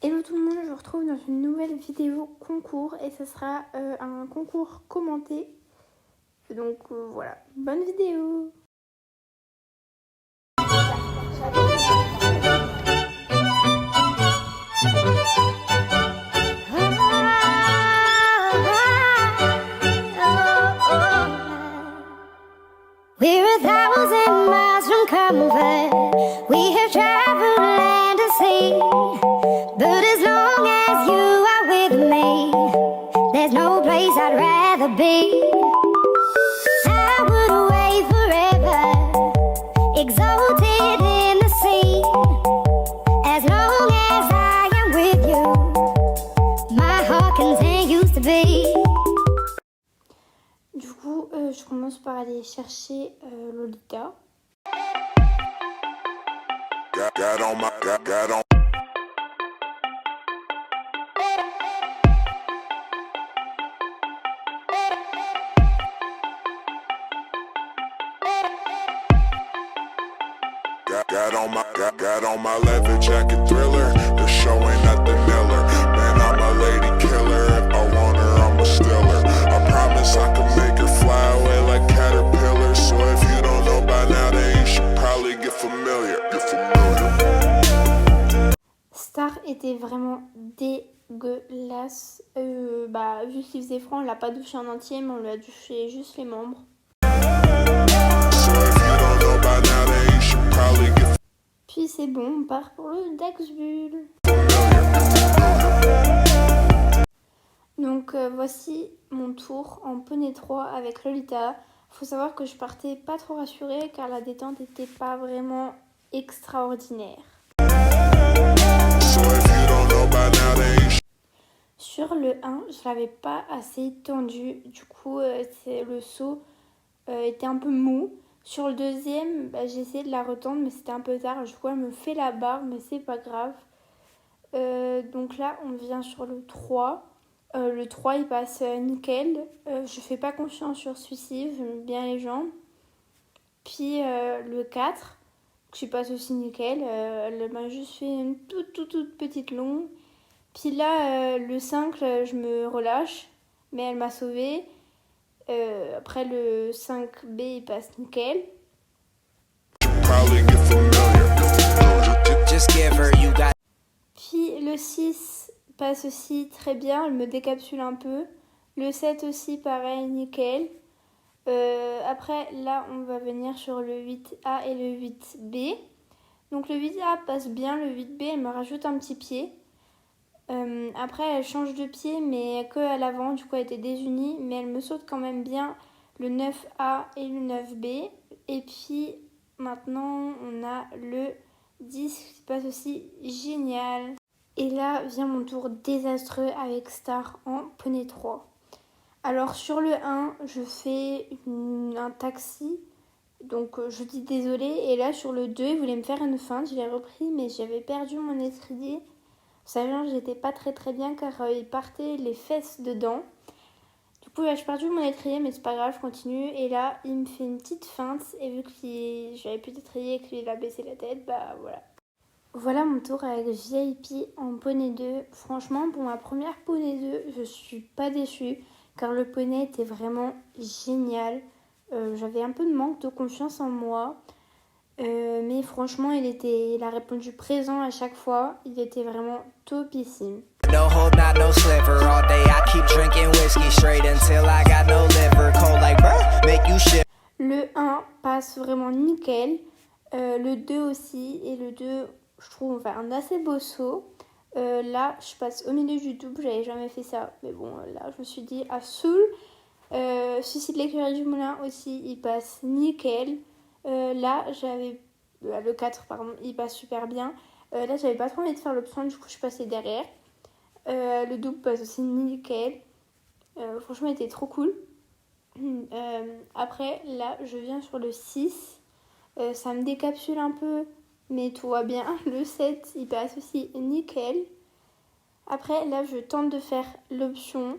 Hello tout le monde, je vous retrouve dans une nouvelle vidéo concours et ce sera un concours commenté. Donc voilà, bonne vidéo. We're 1,000 miles from comfort. We have traveled land and sea. But as long as you are with me, there's no place I'd rather be. I would away forever, exalted in the sea. As long as I am with you, my heart continues to beat. Du coup, je commence par aller chercher Lolita. Got on. Got on my leather jacket Thriller. The show ain't nothing Miller. Man, I'm a lady killer. If I want her, I'm a stealer. I promise I can make her fly away like caterpillars. So if you don't know by now, then you should probably get familiar. Star était vraiment dégueulasse. Vu qu'il faisait froid, on l'a pas douché en entier, mais on lui a douché juste les membres. Puis c'est bon, on part pour le Daxbull. Donc voici mon tour en poney 3 avec Lolita. Faut savoir que je partais pas trop rassurée car la détente n'était pas vraiment extraordinaire. Sur le 1, je l'avais pas assez tendu, du coup le saut était un peu mou. Sur le deuxième, j'ai essayé de la retendre mais c'était un peu tard, du coup elle me fait la barre mais c'est pas grave. Donc là on vient sur le 3. Le 3 il passe nickel. Je fais pas confiance sur celui-ci, j'aime bien les jambes. Puis le 4, qui passe aussi nickel. Elle m'a juste fait une toute petite longue. Puis là, le 5, je me relâche, mais elle m'a sauvée. Après le 5B, il passe nickel. Puis le 6 passe aussi très bien, elle me décapsule un peu. Le 7 aussi, pareil, nickel. Après, là, on va venir sur le 8A et le 8B. Donc le 8A passe bien, le 8B, elle me rajoute un petit pied. Après, elle change de pied, mais que à l'avant, du coup, elle était désunie. Mais elle me saute quand même bien le 9A et le 9B. Et puis, maintenant, on a le 10 qui passe aussi génial. Et là, vient mon tour désastreux avec Star en poney 3. Alors, sur le 1, je fais un taxi. Donc, je dis désolé. Et là, sur le 2, il voulait me faire une feinte. Je l'ai repris, mais j'avais perdu mon étrier. Sachant que j'étais pas très bien car il partait les fesses dedans. Du coup là j'ai perdu mon étrier mais c'est pas grave, je continue. Et là il me fait une petite feinte et vu que j'avais plus d'étrier et que lui il a baissé la tête, voilà. Voilà mon tour avec VIP en poney 2. Franchement pour ma première poney 2 je suis pas déçue car le poney était vraiment génial. J'avais un peu de manque de confiance en moi. Mais franchement, il a répondu présent à chaque fois. Il était vraiment topissime. No hold, not no sliver. All day I keep drinking whiskey straight until I got no liver. Cold like bruh, make you shit. Le 1 passe vraiment nickel. Le 2 aussi. Et le 2, je trouve, on fait un assez beau saut. Là, je passe au milieu du double. J'avais jamais fait ça. Mais bon, là, je me suis dit, à Soul. Suicide de l'écurie du moulin aussi, il passe nickel. Là, j'avais... le 4, pardon, il passe super bien. Là, j'avais pas trop envie de faire l'option, du coup, je suis passée derrière. Le double passe aussi nickel. Franchement, il était trop cool. Après, là, je viens sur le 6. Ça me décapsule un peu, mais tout va bien. Le 7, il passe aussi nickel. Après, là, je tente de faire l'option.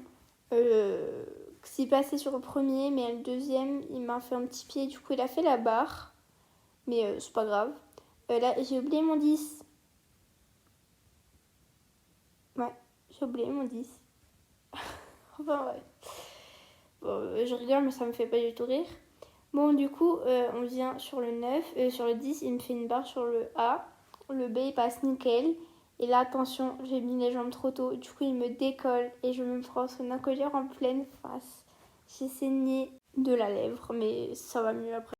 S'il passait sur le premier, mais le deuxième, il m'a fait un petit pied. Du coup, il a fait la barre. Mais c'est pas grave. Là, j'ai oublié mon 10. J'ai oublié mon 10. Enfin, ouais. Bon, je rigole, mais ça me fait pas du tout rire. Bon, du coup, on vient sur le 9. Sur le 10, il me fait une barre sur le A. Le B, il passe nickel. Et là, attention, j'ai mis les jambes trop tôt. Du coup, il me décolle et je me prends son encolure en pleine face. J'ai saigné de la lèvre, mais ça va mieux après.